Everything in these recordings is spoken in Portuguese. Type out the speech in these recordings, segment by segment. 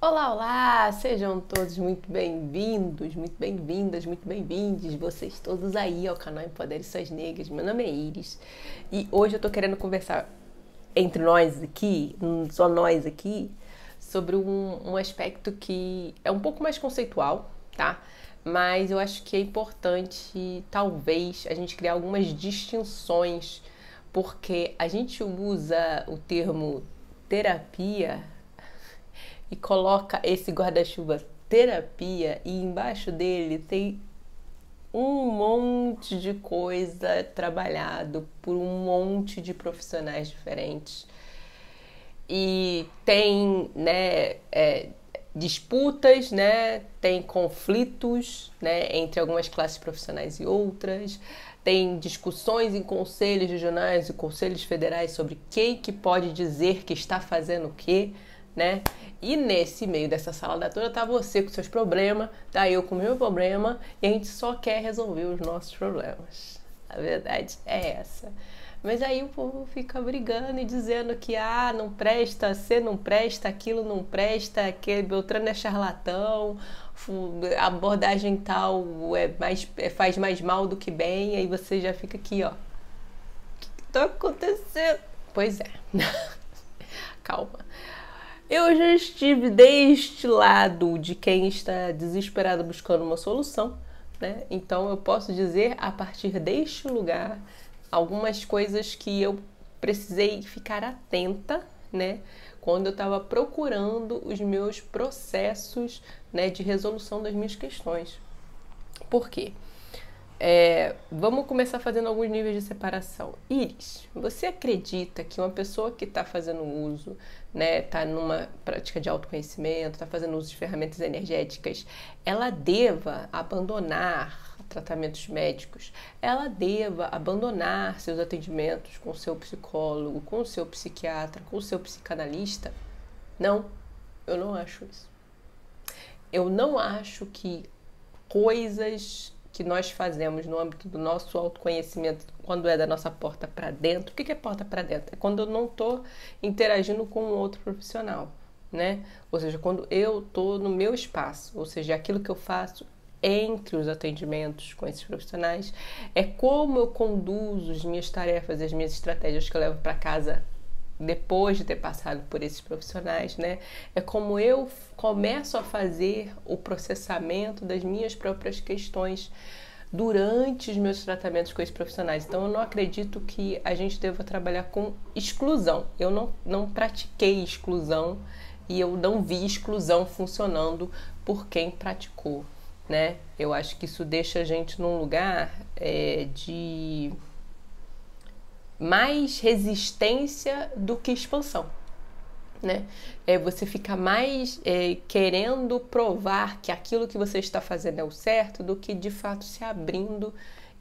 Olá, olá! Sejam todos muito bem-vindos, muito bem-vindas, muito bem-vindos, vocês todos aí ao canal Empodere Suas Negras. Meu nome é Iris e hoje eu tô querendo conversar entre nós aqui, só nós aqui, sobre um aspecto que é um pouco mais conceitual, tá? Mas eu acho que é importante, talvez, a gente criar algumas distinções, porque a gente usa o termo terapia e coloca esse guarda-chuva terapia e embaixo dele tem um monte de coisa trabalhado por um monte de profissionais diferentes. E tem, né, disputas, né, tem conflitos, né, entre algumas classes profissionais e outras, tem discussões em conselhos regionais e conselhos federais sobre quem que pode dizer que está fazendo o quê, né? E nesse meio dessa salada toda tá você com seus problemas, tá eu com o meu problema, e a gente só quer resolver os nossos problemas. A verdade é essa. Mas aí o povo fica brigando e dizendo que não presta, você não presta, aquilo não presta, aquele Beltrano é charlatão, a abordagem tal faz mais mal do que bem, aí você já fica aqui, ó. O que tá acontecendo? Pois é. Calma. Eu já estive deste lado de quem está desesperado buscando uma solução, né? Então eu posso dizer, a partir deste lugar, algumas coisas que eu precisei ficar atenta, né? Quando eu estava procurando os meus processos, né, de resolução das minhas questões. Por quê? Vamos começar fazendo alguns níveis de separação. Iris, você acredita que uma pessoa que está fazendo uso, né, está numa prática de autoconhecimento, está fazendo uso de ferramentas energéticas, ela deva abandonar tratamentos médicos, ela deva abandonar seus atendimentos com o seu psicólogo, com o seu psiquiatra, com o seu psicanalista? Não, eu não acho isso. Eu não acho que coisas que nós fazemos no âmbito do nosso autoconhecimento, quando é da nossa porta para dentro. O que é porta para dentro? É quando eu não estou interagindo com um outro profissional, né? Ou seja, quando eu estou no meu espaço, ou seja, aquilo que eu faço entre os atendimentos com esses profissionais, é como eu conduzo as minhas tarefas, as minhas estratégias que eu levo para casa depois de ter passado por esses profissionais, né? É como eu começo a fazer o processamento das minhas próprias questões durante os meus tratamentos com esses profissionais. Então, eu não acredito que a gente deva trabalhar com exclusão. Eu não pratiquei exclusão e eu não vi exclusão funcionando por quem praticou, né? Eu acho que isso deixa a gente num lugar de mais resistência do que expansão, né? Você fica mais querendo provar que aquilo que você está fazendo é o certo do que de fato se abrindo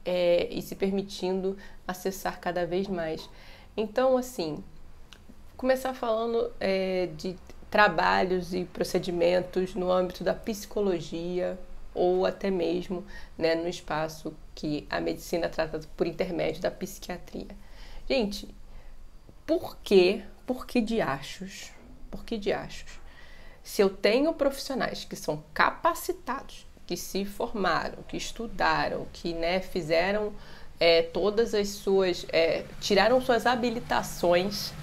e se permitindo acessar cada vez mais. Então, assim, começar falando de trabalhos e procedimentos no âmbito da psicologia ou até mesmo, né, no espaço que a medicina trata por intermédio da psiquiatria. Gente, por que diachos? Por que diachos? Se eu tenho profissionais que são capacitados, que se formaram, que estudaram, que, né, fizeram todas as suas... tiraram suas habilitações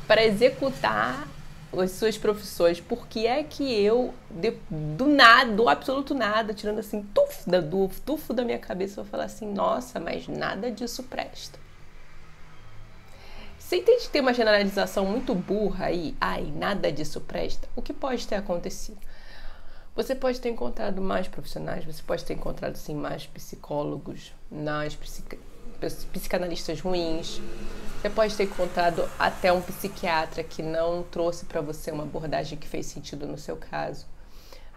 para executar as suas profissões, por que é que eu, do nada, do absoluto nada, tirando assim, do tufo da minha cabeça, eu vou falar assim, nossa, mas nada disso presta. Você entende que tem uma generalização muito burra aí? Ai, nada disso presta. O que pode ter acontecido? Você pode ter encontrado mais profissionais, você pode ter encontrado, sim, mais psicólogos, psicanalistas ruins. Você pode ter encontrado até um psiquiatra que não trouxe para você uma abordagem que fez sentido no seu caso.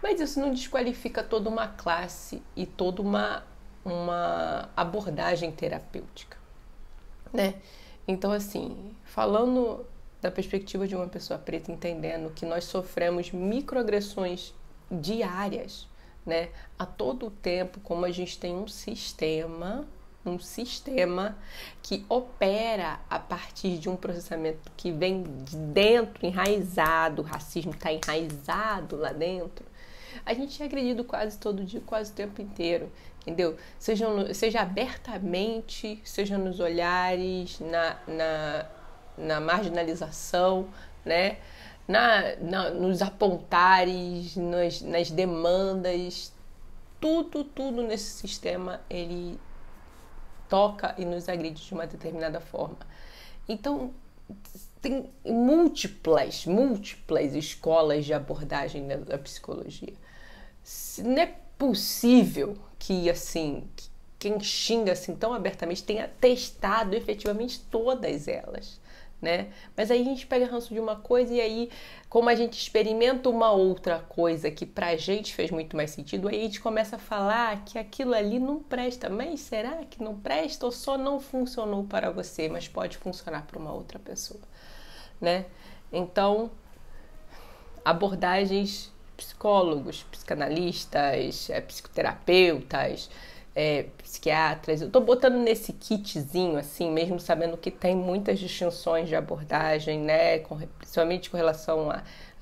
Mas isso não desqualifica toda uma classe e toda uma abordagem terapêutica, né? Então, assim, falando da perspectiva de uma pessoa preta, entendendo que nós sofremos microagressões diárias, né? A todo tempo, como a gente tem um sistema, um sistema que opera a partir de um processamento que vem de dentro, enraizado, o racismo está enraizado lá dentro, a gente é agredido quase todo dia, quase o tempo inteiro, entendeu? Seja abertamente, seja nos olhares, na marginalização, né? Nos apontares, nas demandas, tudo nesse sistema, ele toca e nos agride de uma determinada forma. Então, tem múltiplas escolas de abordagem da psicologia. Não é possível que, assim, quem xinga assim tão abertamente tenha testado efetivamente todas elas, né? Mas aí a gente pega ranço de uma coisa e aí, como a gente experimenta uma outra coisa que pra gente fez muito mais sentido, aí a gente começa a falar que aquilo ali não presta. Mas será que não presta ou só não funcionou para você, mas pode funcionar para uma outra pessoa, né? Então, abordagens, psicólogos, psicanalistas, psicoterapeutas, psiquiatras, eu tô botando nesse kitzinho, assim, mesmo sabendo que tem muitas distinções de abordagem, né, principalmente com relação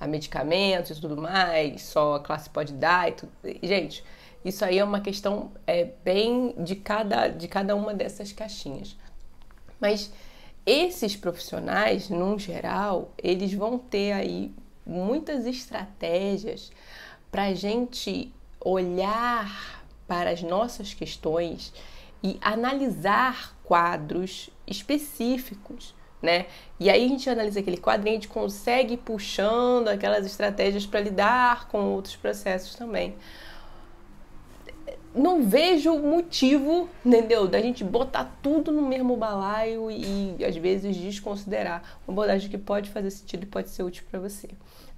a medicamentos e tudo mais, só a classe pode dar e tudo. Gente, isso aí é uma questão bem de cada uma dessas caixinhas. Mas esses profissionais, num geral, eles vão ter aí muitas estratégias para a gente olhar para as nossas questões e analisar quadros específicos, né? E aí a gente analisa aquele quadro e a gente consegue ir puxando aquelas estratégias para lidar com outros processos também. Não vejo motivo, entendeu, da gente botar tudo no mesmo balaio e às vezes desconsiderar uma abordagem que pode fazer sentido e pode ser útil para você,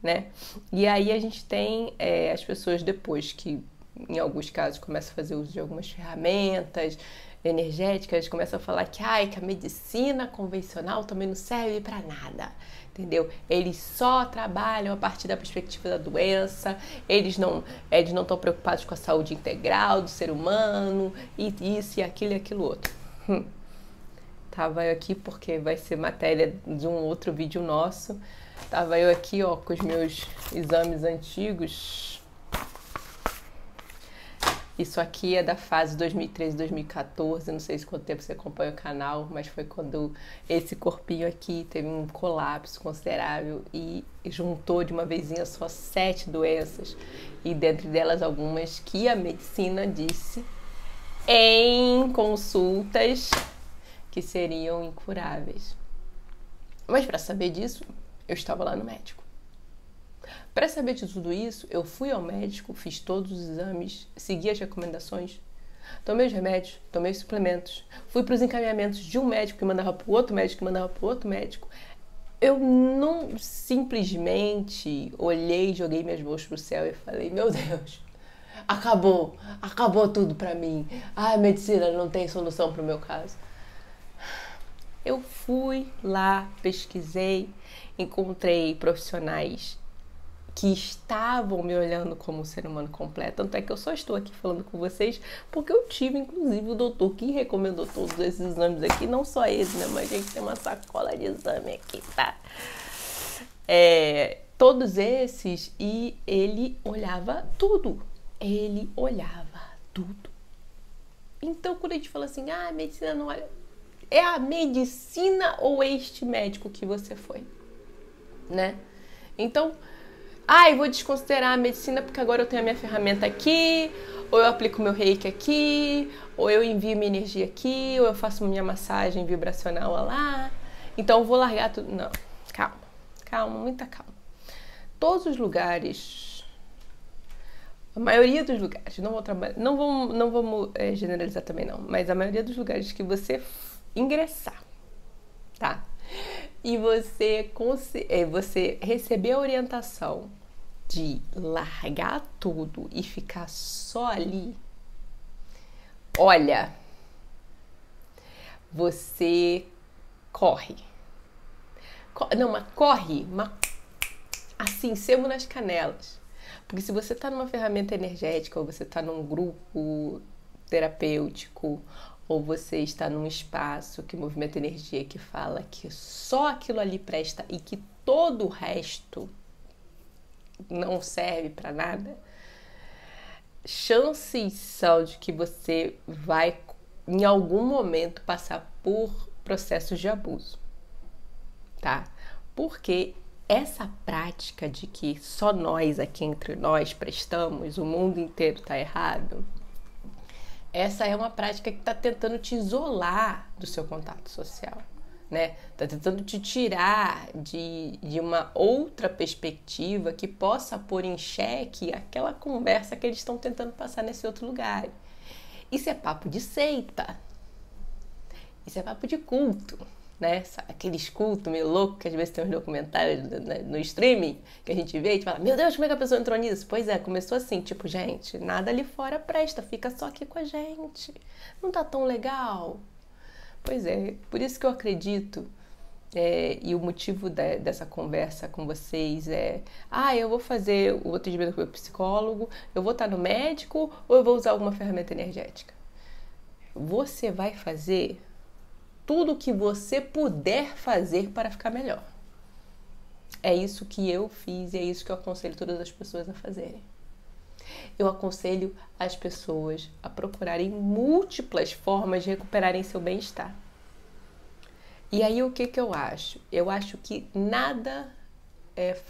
né? E aí a gente tem as pessoas depois que, em alguns casos, começam a fazer uso de algumas ferramentas energéticas, começam a falar que a medicina convencional também não serve para nada, entendeu? Eles só trabalham a partir da perspectiva da doença, eles não estão preocupados com a saúde integral do ser humano, e isso, e aquilo outro. Tava eu aqui porque vai ser matéria de um outro vídeo nosso. Tava eu aqui, ó, com os meus exames antigos. Isso aqui é da fase 2013, 2014, não sei se quanto tempo você acompanha o canal, mas foi quando esse corpinho aqui teve um colapso considerável e juntou de uma vezinha só 7 doenças, e dentre delas algumas que a medicina disse em consultas que seriam incuráveis. Mas para saber disso, eu estava lá no médico. Para saber de tudo isso, eu fui ao médico, fiz todos os exames, segui as recomendações, tomei os remédios, tomei os suplementos, fui para os encaminhamentos de um médico que mandava para o outro médico, que mandava para o outro médico. Eu não simplesmente olhei, joguei minhas mãos pro céu e falei, meu Deus, acabou tudo para mim. A medicina não tem solução para o meu caso. Eu fui lá, pesquisei, encontrei profissionais que estavam me olhando como um ser humano completo. Tanto é que eu só estou aqui falando com vocês porque eu tive, inclusive, o doutor que recomendou todos esses exames aqui. Não só esse, né? Mas a gente tem uma sacola de exame aqui, tá? Todos esses, e ele olhava tudo. Ele olhava tudo. Então, quando a gente fala assim, a medicina não olha... É a medicina ou este médico que você foi, né? Então... eu vou desconsiderar a medicina porque agora eu tenho a minha ferramenta aqui, ou eu aplico meu reiki aqui, ou eu envio minha energia aqui, ou eu faço minha massagem vibracional lá. Então eu vou largar tudo. Não, calma, muita calma. Todos os lugares, a maioria dos lugares, não vamos generalizar também não, mas a maioria dos lugares que você ingressar, tá? E você receber a orientação de largar tudo e ficar só ali, olha, você corre. Mas corre, assim, sebo nas canelas. Porque se você está numa ferramenta energética, ou você está num grupo terapêutico, ou você está num espaço que movimenta energia que fala que só aquilo ali presta e que todo o resto não serve para nada, chances são de que você vai em algum momento passar por processos de abuso, tá? Porque essa prática de que só nós aqui entre nós prestamos, o mundo inteiro tá errado, essa é uma prática que está tentando te isolar do seu contato social, né? Está tentando te tirar de uma outra perspectiva que possa pôr em xeque aquela conversa que eles estão tentando passar nesse outro lugar. Isso é papo de seita. Isso é papo de culto, né? Aqueles cultos meio loucos que às vezes tem uns documentários no streaming que a gente vê e a gente fala, meu Deus, como é que a pessoa entrou nisso? Pois é, começou assim, tipo, gente, nada ali fora presta, fica só aqui com a gente. Não tá tão legal? Pois é, por isso que eu acredito, e o motivo dessa conversa com vocês é, eu vou fazer o atendimento com o meu psicólogo, eu vou estar no médico ou eu vou usar alguma ferramenta energética? Você vai fazer tudo o que você puder fazer para ficar melhor. É isso que eu fiz e é isso que eu aconselho todas as pessoas a fazerem. Eu aconselho as pessoas a procurarem múltiplas formas de recuperarem seu bem-estar. E aí o que eu acho? Eu acho que nada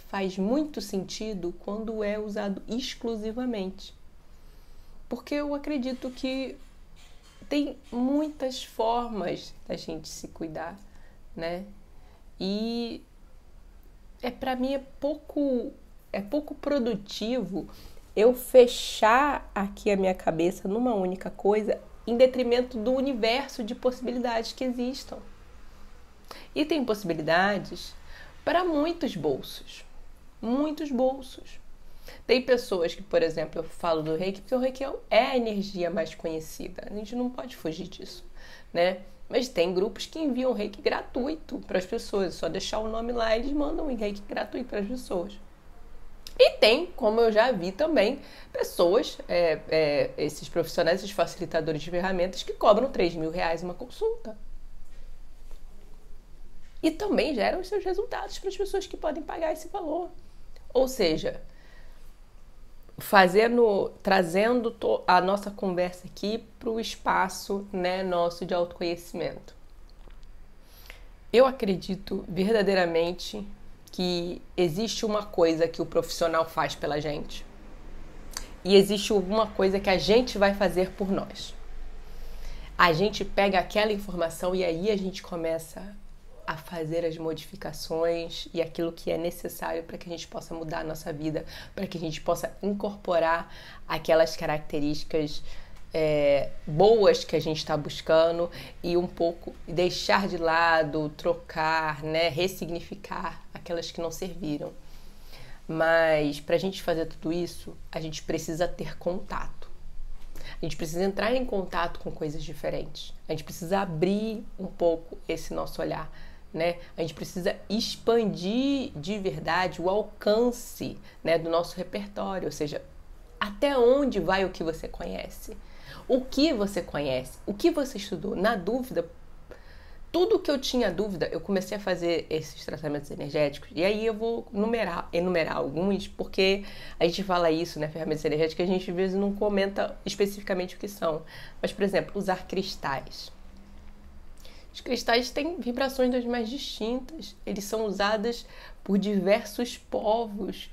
faz muito sentido quando é usado exclusivamente. Porque eu acredito que tem muitas formas da gente se cuidar, né? E para mim é pouco produtivo eu fechar aqui a minha cabeça numa única coisa em detrimento do universo de possibilidades que existam. E tem possibilidades para muitos bolsos. Muitos bolsos. Tem pessoas que, por exemplo, eu falo do Reiki porque o Reiki é a energia mais conhecida. A gente não pode fugir disso, né? Mas tem grupos que enviam Reiki gratuito para as pessoas. É só deixar o nome lá e eles mandam um Reiki gratuito para as pessoas. E tem, como eu já vi também, pessoas, esses profissionais, esses facilitadores de ferramentas que cobram R$3.000 uma consulta. E também geram os seus resultados para as pessoas que podem pagar esse valor. Ou seja, trazendo a nossa conversa aqui para o espaço, né, nosso de autoconhecimento. Eu acredito verdadeiramente que existe uma coisa que o profissional faz pela gente e existe uma coisa que a gente vai fazer por nós. A gente pega aquela informação e aí a gente começa a fazer as modificações e aquilo que é necessário para que a gente possa mudar a nossa vida, para que a gente possa incorporar aquelas características boas que a gente está buscando e um pouco deixar de lado, trocar, né, ressignificar aquelas que não serviram. Mas para a gente fazer tudo isso, a gente precisa ter contato. A gente precisa entrar em contato com coisas diferentes. A gente precisa abrir um pouco esse nosso olhar, né? A gente precisa expandir de verdade o alcance, né, do nosso repertório, ou seja, até onde vai o que você conhece? O que você conhece? O que você estudou? Na dúvida, tudo que eu tinha dúvida, eu comecei a fazer esses tratamentos energéticos. E aí eu vou enumerar alguns, porque a gente fala isso, né, ferramentas energéticas, a gente às vezes não comenta especificamente o que são. Mas, por exemplo, usar cristais. Os cristais têm vibrações das mais distintas. Eles são usados por diversos povos.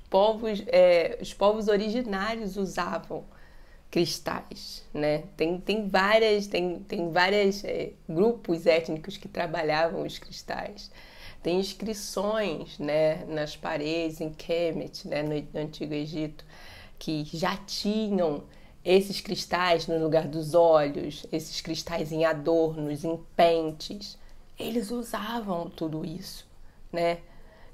Os povos originários usavam cristais, né? Tem vários grupos étnicos que trabalhavam os cristais. Tem inscrições, né, nas paredes em Kemet, né, no Antigo Egito, que já tinham esses cristais no lugar dos olhos, esses cristais em adornos, em pentes. Eles usavam tudo isso, né?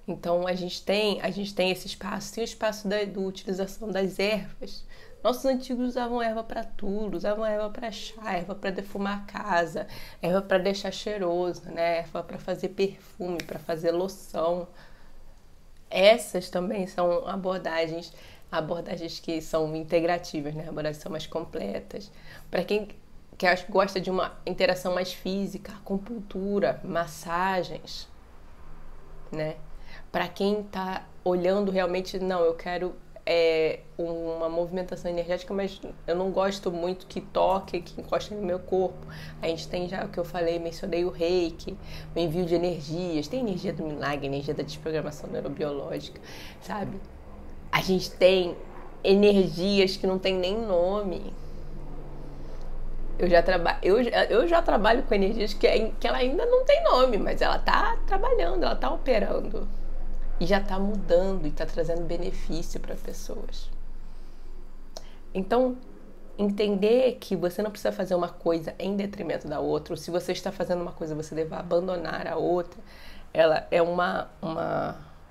Então a gente tem esse espaço, tem o espaço da utilização das ervas. Nossos antigos usavam erva para tudo, usavam erva para chá, erva para defumar a casa, erva para deixar cheiroso, né? Erva para fazer perfume, para fazer loção. Essas também são abordagens que são integrativas, né? Abordagens são mais completas. Para quem gosta de uma interação mais física, acupuntura, massagens, né? Para quem tá olhando realmente, não, eu quero uma movimentação energética, mas eu não gosto muito que toque, que encoste no meu corpo. A gente tem já o que eu falei, mencionei o reiki, o envio de energias, tem energia do milagre, energia da desprogramação neurobiológica, sabe? A gente tem energias que não tem nem nome. Eu já trabalho com energias que ela ainda não tem nome, mas ela tá trabalhando, ela tá operando. E já está mudando e está trazendo benefício para pessoas. Então, entender que você não precisa fazer uma coisa em detrimento da outra, ou se você está fazendo uma coisa, você deve abandonar a outra, ela é uma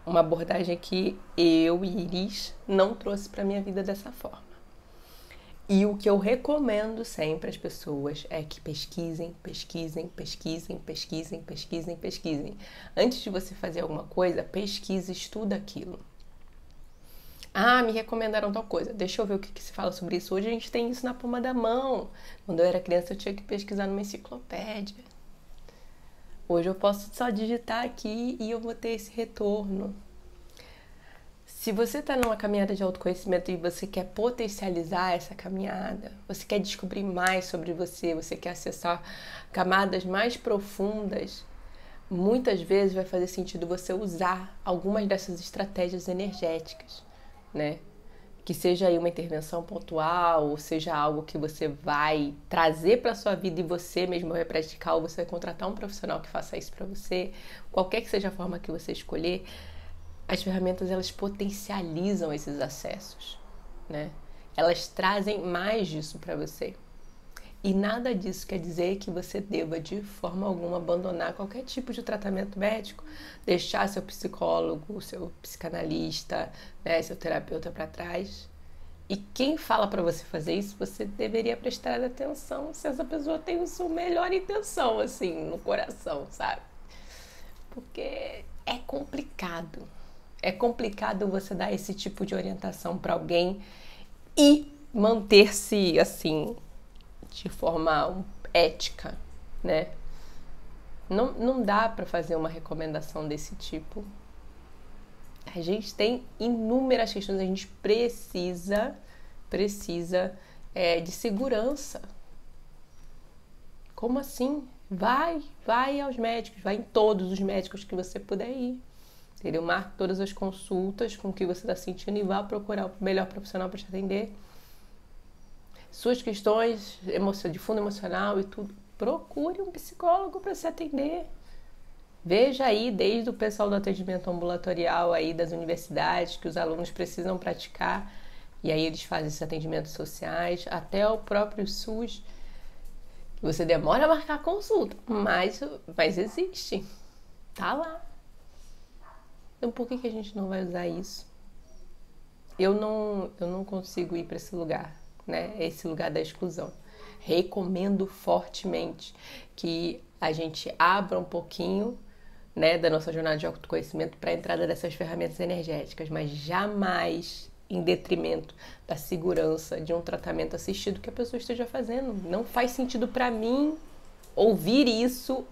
abordagem que eu, Iris, não trouxe para minha vida dessa forma. E o que eu recomendo sempre às pessoas é que pesquisem. Antes de você fazer alguma coisa, pesquise, estuda aquilo. Ah, me recomendaram tal coisa. Deixa eu ver o que se fala sobre isso. Hoje a gente tem isso na palma da mão. Quando eu era criança eu tinha que pesquisar numa enciclopédia. Hoje eu posso só digitar aqui e eu vou ter esse retorno. Se você está numa caminhada de autoconhecimento e você quer potencializar essa caminhada, você quer descobrir mais sobre você quer acessar camadas mais profundas, muitas vezes vai fazer sentido você usar algumas dessas estratégias energéticas, né? Que seja aí uma intervenção pontual, ou seja algo que você vai trazer para a sua vida e você mesmo vai praticar, ou você vai contratar um profissional que faça isso para você, qualquer que seja a forma que você escolher. As ferramentas, elas potencializam esses acessos, né? Elas trazem mais disso para você. E nada disso quer dizer que você deva, de forma alguma, abandonar qualquer tipo de tratamento médico, deixar seu psicólogo, seu psicanalista, né, seu terapeuta para trás. E quem fala para você fazer isso, você deveria prestar atenção se essa pessoa tem a sua melhor intenção, assim, no coração, sabe? Porque é complicado. É complicado você dar esse tipo de orientação para alguém e manter-se, assim, de forma ética, né? Não dá para fazer uma recomendação desse tipo. A gente tem inúmeras questões, a gente precisa de segurança. Como assim? Vai aos médicos, vai em todos os médicos que você puder ir. Entendeu? Marque todas as consultas com o que você está sentindo e vá procurar o melhor profissional para te atender. Suas questões de fundo emocional e tudo, procure um psicólogo para se atender. Veja aí, desde o pessoal do atendimento ambulatorial aí das universidades, que os alunos precisam praticar, e aí eles fazem esses atendimentos sociais, até o próprio SUS, que você demora a marcar a consulta, mas existe, tá lá. Então, por que a gente não vai usar isso? Eu não consigo ir para esse lugar, né? Esse lugar da exclusão. Recomendo fortemente que a gente abra um pouquinho, né, da nossa jornada de autoconhecimento para a entrada dessas ferramentas energéticas, mas jamais em detrimento da segurança de um tratamento assistido que a pessoa esteja fazendo. Não faz sentido para mim ouvir isso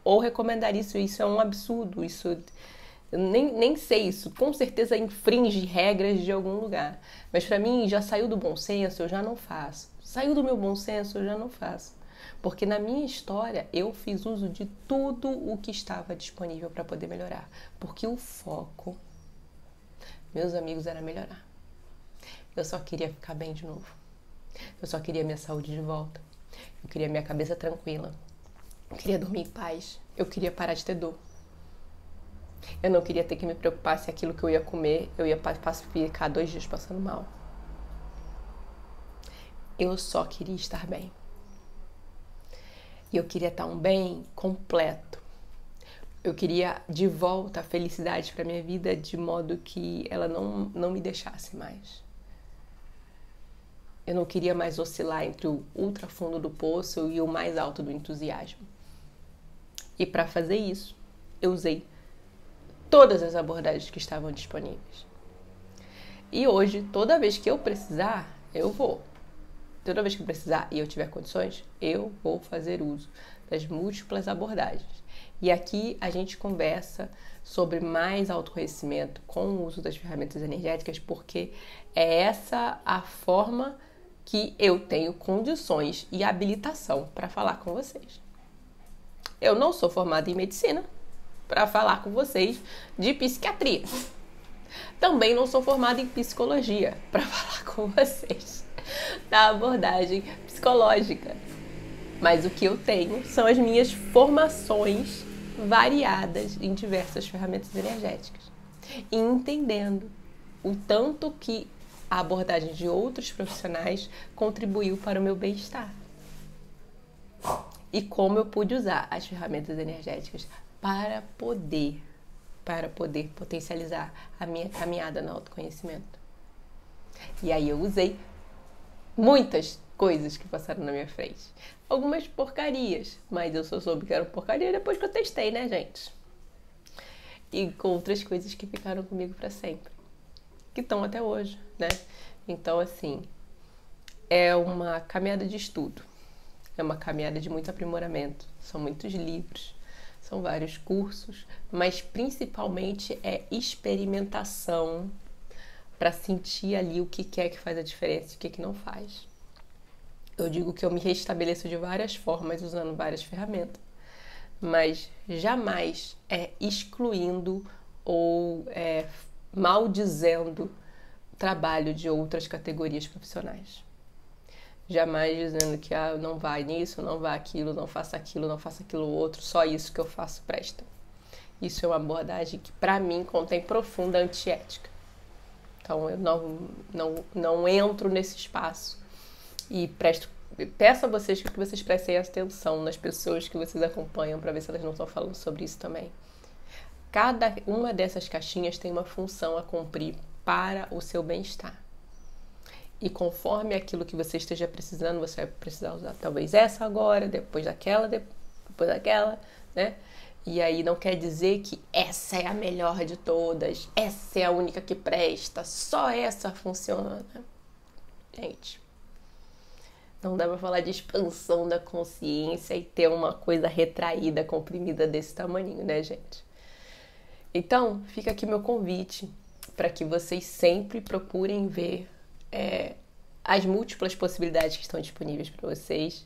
ou recomendar isso. Isso é um absurdo. Isso... Eu nem sei, isso com certeza infringe regras de algum lugar. Mas para mim já saiu do bom senso, eu já não faço. Saiu do meu bom senso, eu já não faço. Porque na minha história eu fiz uso de tudo o que estava disponível para poder melhorar. Porque o foco, meus amigos, era melhorar. Eu só queria ficar bem de novo. Eu só queria minha saúde de volta. Eu queria minha cabeça tranquila. Eu queria dormir em paz. Eu queria parar de ter dor. Eu não queria ter que me preocupar se aquilo que eu ia comer, eu ia ficar 2 dias passando mal. Eu só queria estar bem. E eu queria estar um bem completo. Eu queria de volta a felicidade para minha vida de modo que ela não me deixasse mais. Eu não queria mais oscilar entre o ultra fundo do poço e o mais alto do entusiasmo. E para fazer isso, eu usei todas as abordagens que estavam disponíveis. E hoje, toda vez que eu precisar, eu vou. toda vez que eu precisar e eu tiver condições, eu vou fazer uso das múltiplas abordagens. E aqui a gente conversa sobre mais autoconhecimento com o uso das ferramentas energéticas, porque é essa a forma que eu tenho condições e habilitação para falar com vocês. Eu não sou formada em medicina para falar com vocês de psiquiatria. Também não sou formada em psicologia para falar com vocês da abordagem psicológica. Mas o que eu tenho são as minhas formações variadas em diversas ferramentas energéticas. E entendendo o tanto que a abordagem de outros profissionais contribuiu para o meu bem-estar. E como eu pude usar as ferramentas energéticas para poder potencializar a minha caminhada no autoconhecimento. E aí eu usei muitas coisas que passaram na minha frente. Algumas porcarias, mas eu só soube que eram porcaria depois que eu testei, né, gente? E com outras coisas que ficaram comigo para sempre. Que estão até hoje, né? Então, assim, é uma caminhada de estudo. É uma caminhada de muito aprimoramento. São muitos livros, são vários cursos, mas principalmente é experimentação para sentir ali o que é que faz a diferença e o que é que não faz. Eu digo que eu me restabeleço de várias formas usando várias ferramentas, mas jamais excluindo ou maldizendo o trabalho de outras categorias profissionais. Jamais dizendo que não vai nisso, não vai aquilo, não faça aquilo outro, só isso que eu faço presta. Isso é uma abordagem que, para mim, contém profunda antiética. Então, eu não entro nesse espaço e peço a vocês que vocês prestem atenção nas pessoas que vocês acompanham para ver se elas não estão falando sobre isso também. Cada uma dessas caixinhas tem uma função a cumprir para o seu bem-estar. E conforme aquilo que você esteja precisando, você vai precisar usar talvez essa agora, depois daquela, né? E aí não quer dizer que essa é a melhor de todas, essa é a única que presta, só essa funciona. Gente, não dá pra falar de expansão da consciência e ter uma coisa retraída, comprimida desse tamaninho, né, gente? Então, fica aqui meu convite para que vocês sempre procurem ver as múltiplas possibilidades que estão disponíveis para vocês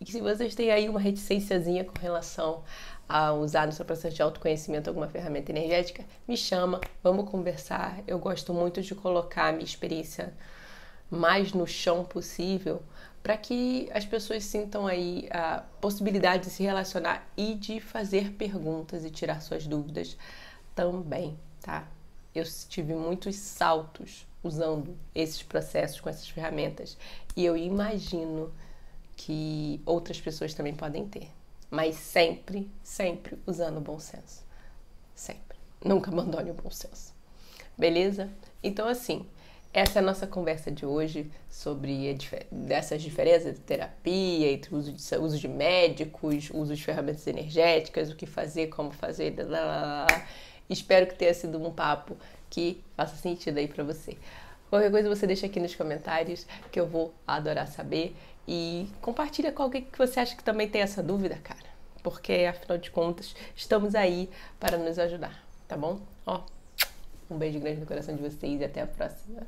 e que se vocês têm aí uma reticênciazinha com relação a usar no seu processo de autoconhecimento alguma ferramenta energética, me chama, vamos conversar. Eu gosto muito de colocar a minha experiência mais no chão possível para que as pessoas sintam aí a possibilidade de se relacionar e de fazer perguntas e tirar suas dúvidas também, tá? Eu tive muitos saltos usando esses processos com essas ferramentas e eu imagino que outras pessoas também podem ter, mas sempre usando o bom senso, sempre, nunca abandone o bom senso, beleza? Então assim, essa é a nossa conversa de hoje sobre dessas diferenças de terapia, entre o uso de médicos, uso de ferramentas energéticas, o que fazer, como fazer, Espero que tenha sido um papo que faça sentido aí pra você. Qualquer coisa você deixa aqui nos comentários que eu vou adorar saber e compartilha com alguém que você acha que também tem essa dúvida, cara. Porque, afinal de contas, estamos aí para nos ajudar, tá bom? Um beijo grande no coração de vocês e até a próxima.